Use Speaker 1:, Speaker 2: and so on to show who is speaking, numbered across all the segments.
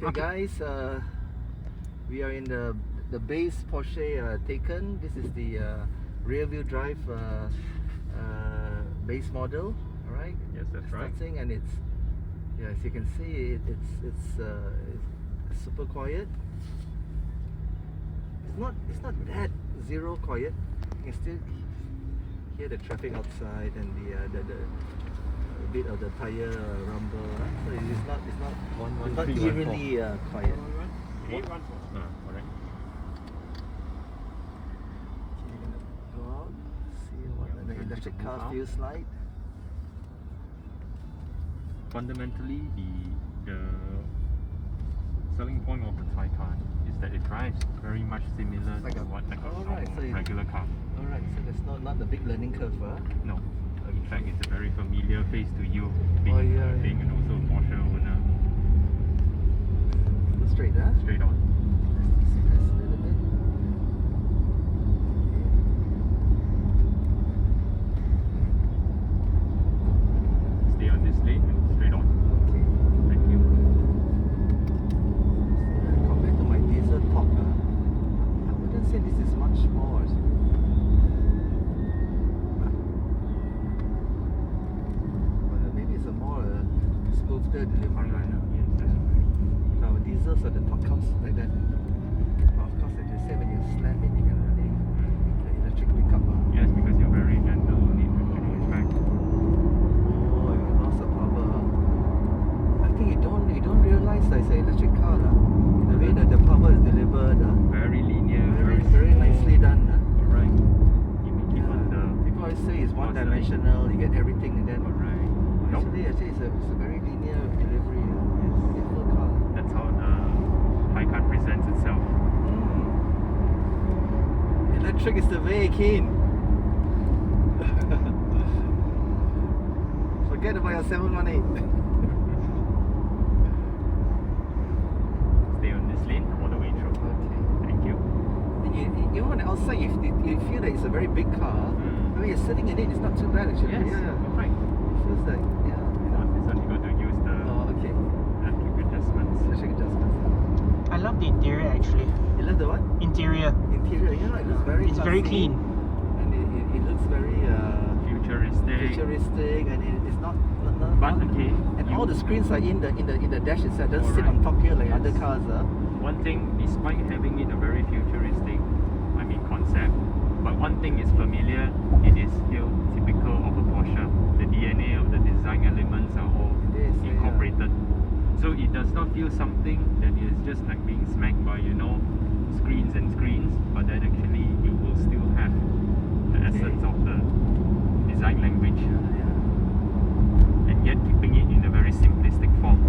Speaker 1: Okay guys, we are in the base Porsche Taycan. This is the rear wheel drive base model. Alright?
Speaker 2: Yes, that's right.
Speaker 1: Starting, and it's, yeah, as you can see, it's super quiet. It's not that zero quiet. You can still hear the traffic outside and the bit of the tire rumble. So it's not eerily quiet.
Speaker 2: Alright.
Speaker 1: Okay, we're gonna go out, see what the electric car feels like.
Speaker 2: Fundamentally, the selling point of the Taycan is that it drives very much similar
Speaker 1: Like
Speaker 2: to
Speaker 1: a-
Speaker 2: what like a
Speaker 1: alright, so it-
Speaker 2: regular car.
Speaker 1: Alright, so there's not the big learning curve.
Speaker 2: No. In fact, it's a very familiar face to you, being,
Speaker 1: Oh, yeah,
Speaker 2: being an also Porsche owner.
Speaker 1: Go straight, huh?
Speaker 2: Straight on.
Speaker 1: Let's press a little bit.
Speaker 2: Stay on this lane and straight on.
Speaker 1: Okay.
Speaker 2: Thank you.
Speaker 1: Compared to my diesel top, I wouldn't say this is much more. But maybe it's a more smoother delivery.
Speaker 2: Yes, that's right.
Speaker 1: Now diesels are the top comes like that. But of course, as you say, when you slam it, you can really get electric pickup.
Speaker 2: Yes, because you're very gentle on it actually. In fact,
Speaker 1: Oh, you lost the power. I think you don't realize that it's an electric car. The way that the power is delivered.
Speaker 2: very linear,
Speaker 1: Very nicely done.
Speaker 2: Alright. You may keep on the.
Speaker 1: People always say it's one-dimensional, you get everything, and then
Speaker 2: Alright. Nope.
Speaker 1: actually it's a very linear delivery. Beautiful car.
Speaker 2: That's how the Taycan presents itself.
Speaker 1: Electric is the way, Keen. Forget about your 718.
Speaker 2: Stay on this lane all the way through.
Speaker 1: Okay.
Speaker 2: Thank you.
Speaker 1: And even on the outside, you feel that it's a very big car.
Speaker 2: Mm.
Speaker 1: When you're sitting in it, it's not too bad actually.
Speaker 2: Yes,
Speaker 1: Yeah.
Speaker 2: right.
Speaker 1: It feels like, yeah.
Speaker 2: This one you got to use the
Speaker 1: Oh, okay.
Speaker 2: electric adjustments.
Speaker 1: Electric adjustments.
Speaker 3: I love the interior actually.
Speaker 1: You love the what?
Speaker 3: Interior.
Speaker 1: Interior, yeah, it looks very
Speaker 3: It's very
Speaker 1: classy.
Speaker 3: clean.
Speaker 1: And it looks very futuristic, and it's not
Speaker 2: But okay,
Speaker 1: and
Speaker 2: you-
Speaker 1: all the screens are in the dash itself. Doesn't sit
Speaker 2: Alright.
Speaker 1: on top here like
Speaker 2: Yes.
Speaker 1: other cars.
Speaker 2: One thing, despite having it a very futuristic, concept, but one thing is familiar, it is still typical of a Porsche. The DNA of the design elements are all
Speaker 1: It is, yeah.
Speaker 2: incorporated. So it does not feel something that is just like being smacked by, screens and screens, but then actually you will still have the essence of the design language, and yet keeping it in a very simplistic form.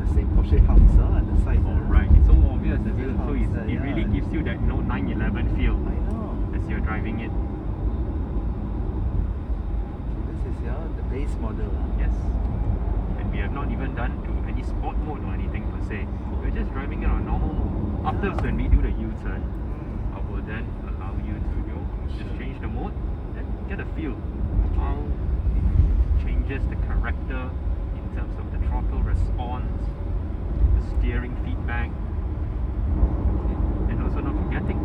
Speaker 1: The same Porsche humps at the side.
Speaker 2: Alright, it's so obvious, isn't it? So
Speaker 1: Humps,
Speaker 2: it really gives you that 911 feel
Speaker 1: I know.
Speaker 2: as you're driving it.
Speaker 1: This is the base model.
Speaker 2: Yes. And we have not even done to any sport mode or anything per se. We're just driving it on normal mode. Afterwards, when we do the U-turn, I will then allow you to just change the mode and get a feel how it changes the character in terms of the throttle response, the steering feedback, and also not forgetting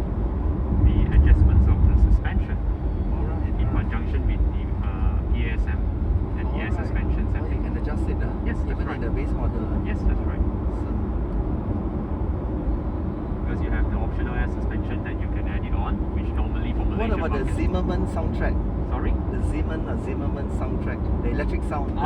Speaker 2: the adjustments of the suspension in conjunction with the PASM and ES suspension
Speaker 1: Oh, you
Speaker 2: setting.
Speaker 1: can adjust it.
Speaker 2: Yes, that's
Speaker 1: even
Speaker 2: right.
Speaker 1: in the base model.
Speaker 2: Yes, that's right.
Speaker 1: So,
Speaker 2: Because you have the optional air suspension that you can add it on, which normally for
Speaker 1: what
Speaker 2: Malaysian
Speaker 1: about the
Speaker 2: market.
Speaker 1: Zimmerman soundtrack?
Speaker 2: Sorry?
Speaker 1: The Zimmerman soundtrack, the electric sound.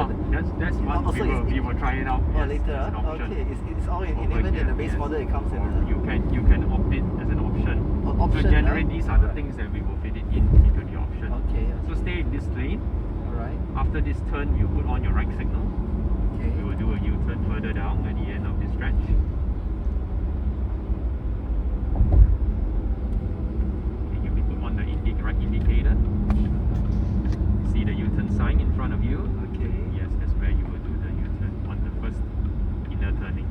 Speaker 2: That's one
Speaker 1: also
Speaker 2: we will try it out.
Speaker 1: Oh,
Speaker 2: Yes,
Speaker 1: later.
Speaker 2: as an option.
Speaker 1: Okay, it's all in
Speaker 2: Over
Speaker 1: even in
Speaker 2: here,
Speaker 1: the base
Speaker 2: yes.
Speaker 1: model. It comes in.
Speaker 2: Or you can opt it as an option.
Speaker 1: Option.
Speaker 2: So generally these are the things that we will fit it into the option.
Speaker 1: Okay.
Speaker 2: So stay in this lane.
Speaker 1: Alright.
Speaker 2: After this turn, you put on your right signal.
Speaker 1: Okay.
Speaker 2: We will do a U-turn further down at the end of this stretch. Okay, you will put on the right indicator. See the U-turn sign in front of you.
Speaker 1: Okay.
Speaker 2: Yes, that's where you will do the U-turn on the first inner turning.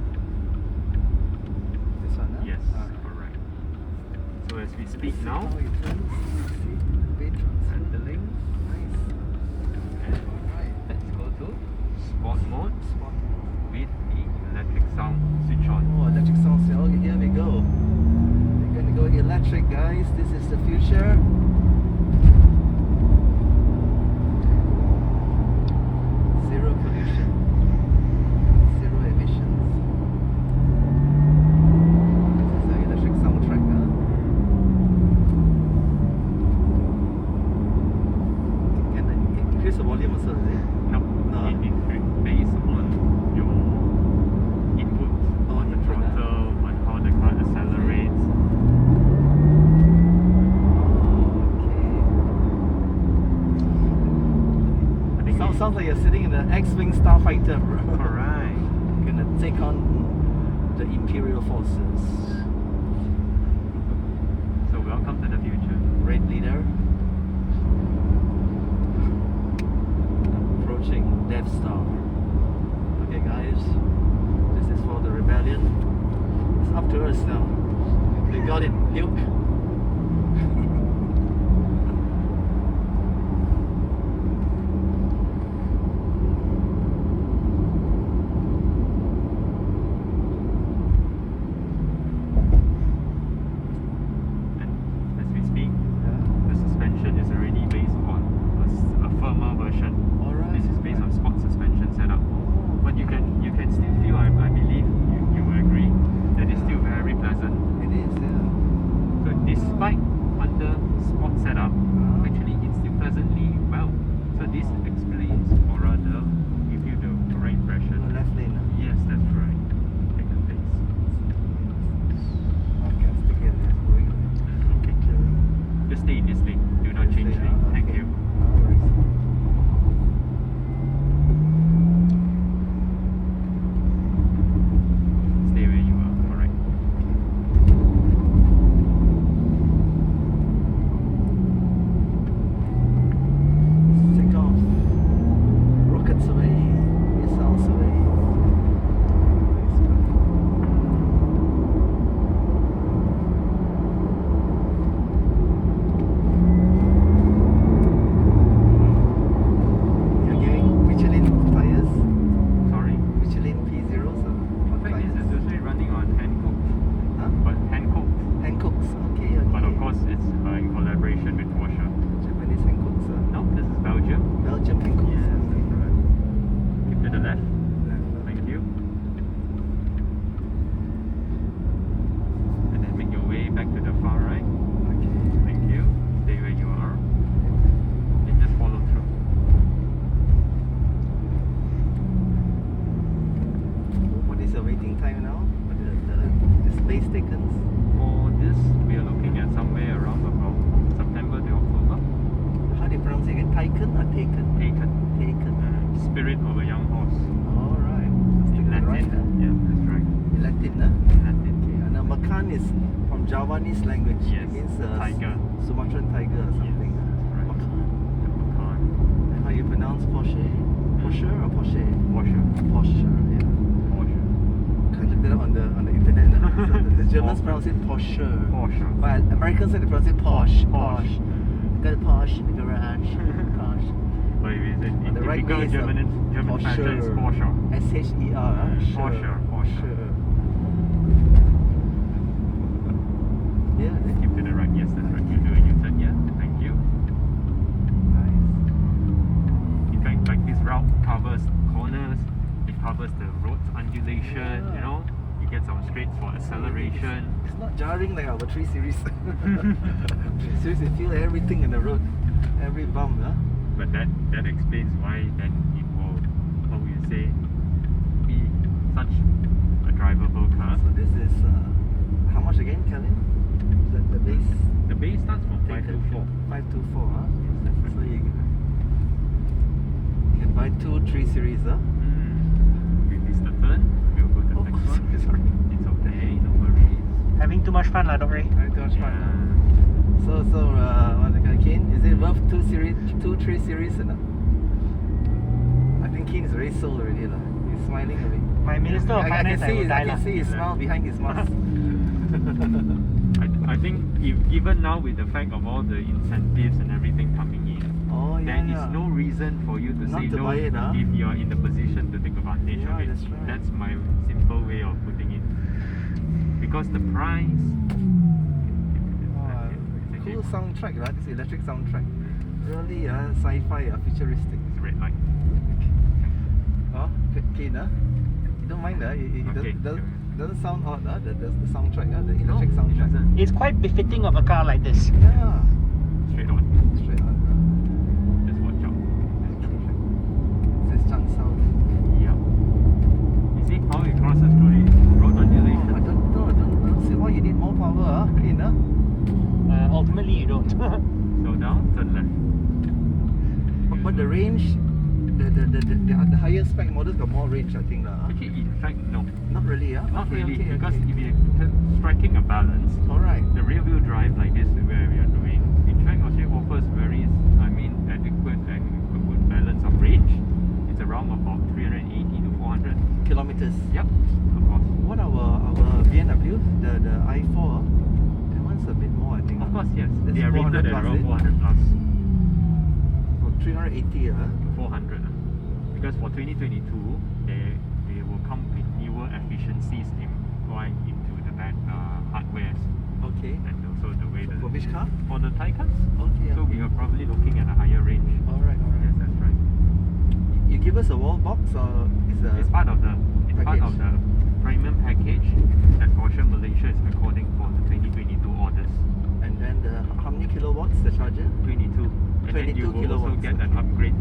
Speaker 1: This one.
Speaker 2: Yes,
Speaker 1: Alright.
Speaker 2: correct. So as we speak now,
Speaker 1: How it turns. See, bait transfer.
Speaker 2: handling,
Speaker 1: Nice.
Speaker 2: and
Speaker 1: Alright.
Speaker 2: let's go to sport mode
Speaker 1: Spot.
Speaker 2: with the electric
Speaker 1: you're sitting in an X-Wing starfighter, bro.
Speaker 2: Alright.
Speaker 1: Gonna take on the Imperial forces.
Speaker 2: So welcome to the future.
Speaker 1: Red leader. Approaching Death Star. Okay guys, this is for the rebellion. It's up to us now. We got it, Luke. Taycan or Taycan? Taycan.
Speaker 2: Spirit of a young horse.
Speaker 1: Alright.
Speaker 2: In Latin.
Speaker 1: Right,
Speaker 2: Yeah, that's right.
Speaker 1: Latin,
Speaker 2: Latin.
Speaker 1: Okay. And Macan is from Javanese language.
Speaker 2: Yes.
Speaker 1: It means
Speaker 2: Tiger.
Speaker 1: Sumatran tiger or something.
Speaker 2: Yes, that's right.
Speaker 1: Macan.
Speaker 2: The Macan.
Speaker 1: And how you pronounce Porsche? Porsche or Porsche?
Speaker 2: Porsche.
Speaker 1: Porsche, yeah.
Speaker 2: Porsche.
Speaker 1: I looked it up on the internet. So the Germans pronounce it Porsche.
Speaker 2: Porsche.
Speaker 1: But Americans say they pronounce it Porsche.
Speaker 2: Porsche.
Speaker 1: Got a Porsche in the garage. Porsche.
Speaker 2: Or is it in
Speaker 1: The right
Speaker 2: typical
Speaker 1: way is
Speaker 2: German fashion is Porsche.
Speaker 1: S-H-E-R.
Speaker 2: Porsche.
Speaker 1: Yeah.
Speaker 2: Keep to the right. Yes, that's right. You do a U-turn. Yeah. Thank you.
Speaker 1: Nice.
Speaker 2: In fact, like this route covers corners. It covers the road's undulation.
Speaker 1: Yeah.
Speaker 2: You know, you get some straights for acceleration.
Speaker 1: It's not jarring like our 3 Series. 3 Series, you feel everything in the road. Every bump, huh?
Speaker 2: But that explains why then it will, how will you say, be such a drivable car.
Speaker 1: So this is how much again, Kelvin? The base?
Speaker 2: The base starts from 524.
Speaker 1: 524, huh? So you can buy 2 3 Series, huh?
Speaker 2: We missed the turn. We'll go to the next one.
Speaker 1: Sorry.
Speaker 2: It's okay, no worries.
Speaker 3: Having too much fun, Dr. Ray.
Speaker 1: Very much fun. So Keen, is it worth 2 3 Series enough? I think Keen is very sold already lah. He's smiling a bit.
Speaker 3: My Minister of Finance, I will die
Speaker 1: I can see his smile behind his mask.
Speaker 2: I think even now with the fact of all the incentives and everything coming in, there is no reason for you to
Speaker 1: Not
Speaker 2: say
Speaker 1: to
Speaker 2: no
Speaker 1: buy it, huh?
Speaker 2: if you are in the position to take advantage of it.
Speaker 1: That's right.
Speaker 2: That's my simple way of putting it. Because the price.
Speaker 1: Cool soundtrack, right? This electric soundtrack. Really sci-fi, futuristic.
Speaker 2: It's red light.
Speaker 1: Oh, Keen, huh? You don't mind that? It
Speaker 2: Okay.
Speaker 1: doesn't sound odd, the soundtrack, the electric soundtrack.
Speaker 3: It's quite befitting of a car like this.
Speaker 1: Yeah.
Speaker 2: Straight on.
Speaker 1: Straight on.
Speaker 2: Just watch out.
Speaker 1: This is Changsao.
Speaker 2: Yeah. You see how it crosses through the road undulation?
Speaker 1: I don't see why you need more power, Keen, huh?
Speaker 3: Ultimately, you don't.
Speaker 2: So down, turn left.
Speaker 1: But the range the higher spec models got more range, I think.
Speaker 2: Actually, in fact, no.
Speaker 1: Not really,
Speaker 2: Not
Speaker 1: okay,
Speaker 2: really,
Speaker 1: okay,
Speaker 2: because
Speaker 1: okay.
Speaker 2: if you're striking a balance,
Speaker 1: Alright.
Speaker 2: the rear wheel drive like this where we are doing, in fact, actually offers very, adequate and a good balance of range. It's around about 380 to 400.
Speaker 1: Kilometers.
Speaker 2: Yep, of course.
Speaker 1: What our BMW, the i4, that one's a bit more, I think.
Speaker 2: Of course, yes.
Speaker 1: That's
Speaker 2: They are
Speaker 1: 400
Speaker 2: rated at
Speaker 1: plus,
Speaker 2: around
Speaker 1: eh?
Speaker 2: 400 plus.
Speaker 1: Oh, 380,
Speaker 2: 400. Because for 2022, they will come with newer efficiencies right into the hardware
Speaker 1: Okay.
Speaker 2: and also the way
Speaker 1: For which car?
Speaker 2: for the Taycans.
Speaker 1: Okay.
Speaker 2: So we are probably looking at a higher range.
Speaker 1: Alright,
Speaker 2: Yes,
Speaker 1: alright.
Speaker 2: that's right.
Speaker 1: You give us a wall box or is a
Speaker 2: It's part of the premium package that Porsche Malaysia is recording for the 2022 orders.
Speaker 1: and then how many kilowatts the charger?
Speaker 2: 22. And then
Speaker 1: 22
Speaker 2: you will also
Speaker 1: kilowatts,
Speaker 2: get an
Speaker 1: okay.
Speaker 2: upgrade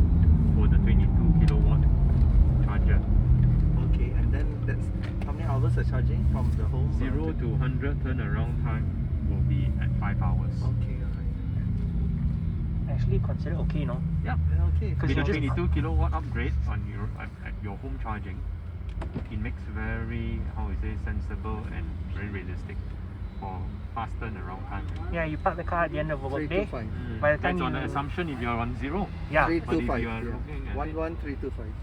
Speaker 2: for the 22 kilowatt charger.
Speaker 1: Okay, and then that's how many hours of charging from the home?
Speaker 2: 0 to 100 turnaround time will be at 5 hours.
Speaker 1: Okay, alright.
Speaker 3: Actually consider okay, no?
Speaker 2: Yeah.
Speaker 1: Okay.
Speaker 3: Because
Speaker 2: With
Speaker 3: you
Speaker 2: a
Speaker 3: just
Speaker 2: 22 kilowatt upgrade on at your home charging, it makes very, how we say, sensible and very realistic for fast turnaround time.
Speaker 3: yeah, you park the car at the end of a workday.
Speaker 1: 325.
Speaker 3: By the time
Speaker 2: That's on the
Speaker 3: you-
Speaker 2: assumption if you're on zero.
Speaker 3: Yeah,
Speaker 2: But if
Speaker 1: 325.
Speaker 2: you are
Speaker 1: Yeah.
Speaker 2: looking at
Speaker 1: 11325.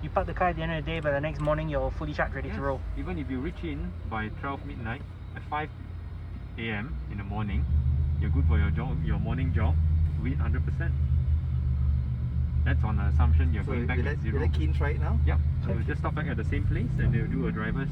Speaker 3: you park the car at the end of the day, by the next morning you're fully charged, ready to roll.
Speaker 2: Even if you reach in by 12 midnight, at 5 a.m. in the morning, you're good for your job, your morning job with 100%. That's on the assumption you're
Speaker 1: So
Speaker 2: going back
Speaker 1: will
Speaker 2: at
Speaker 1: I
Speaker 2: zero.
Speaker 1: keen try it now?
Speaker 2: Yep. So we'll just stop back at the same place and they'll do a driver's